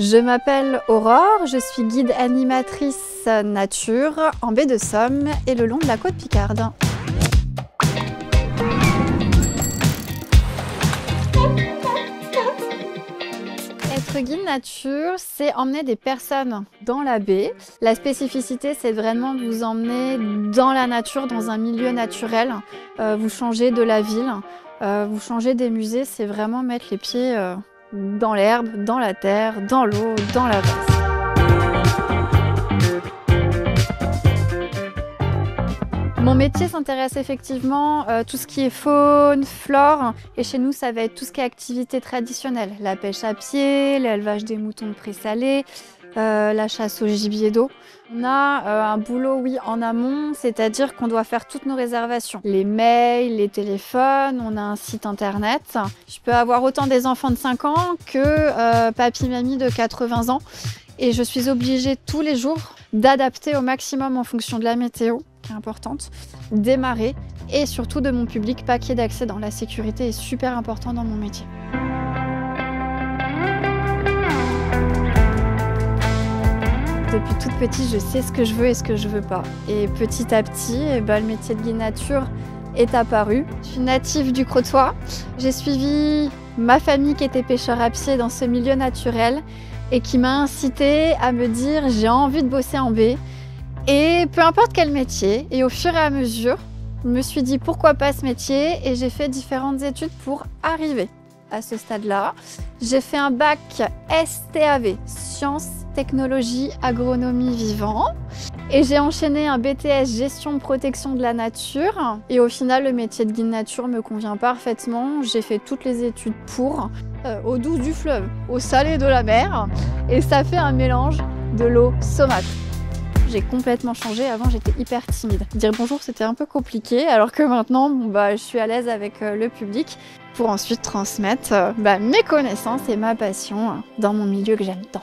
Je m'appelle Aurore, je suis guide animatrice nature en baie de Somme et le long de la côte picarde. Être guide nature, c'est emmener des personnes dans la baie. La spécificité, c'est vraiment de vous emmener dans la nature, dans un milieu naturel. Vous changez de la ville, vous changez des musées, c'est vraiment mettre les pieds dans l'herbe, dans la terre, dans l'eau, dans la vase. Mon métier s'intéresse effectivement à tout ce qui est faune, flore, et chez nous ça va être tout ce qui est activité traditionnelle. La pêche à pied, l'élevage des moutons de présalé, la chasse au gibier d'eau. On a un boulot, oui, en amont, c'est-à-dire qu'on doit faire toutes nos réservations. Les mails, les téléphones, on a un site internet. Je peux avoir autant des enfants de 5 ans que papy-mamie de 80 ans. Et je suis obligée tous les jours d'adapter au maximum en fonction de la météo, qui est importante, des marées et surtout de mon public, pas qu'il y ait d'accident. La sécurité est super importante dans mon métier. Depuis toute petite, je sais ce que je veux et ce que je veux pas. Et petit à petit, le métier de guide nature est apparu. Je suis native du Crotoy. J'ai suivi ma famille qui était pêcheur à pied dans ce milieu naturel et qui m'a incité à me dire j'ai envie de bosser en baie. Et peu importe quel métier, et au fur et à mesure, je me suis dit pourquoi pas ce métier et j'ai fait différentes études pour arriver à ce stade-là. J'ai fait un bac STAV, Sciences, Technologie, Agronomie, Vivant. Et j'ai enchaîné un BTS Gestion Protection de la Nature. Et au final, le métier de guide nature me convient parfaitement. J'ai fait toutes les études pour, au doux du fleuve, au salé de la mer. Et ça fait un mélange de l'eau saumâtre. J'ai complètement changé. Avant, j'étais hyper timide. Dire bonjour, c'était un peu compliqué, alors que maintenant, je suis à l'aise avec le public pour ensuite transmettre mes connaissances et ma passion dans mon milieu que j'aime tant.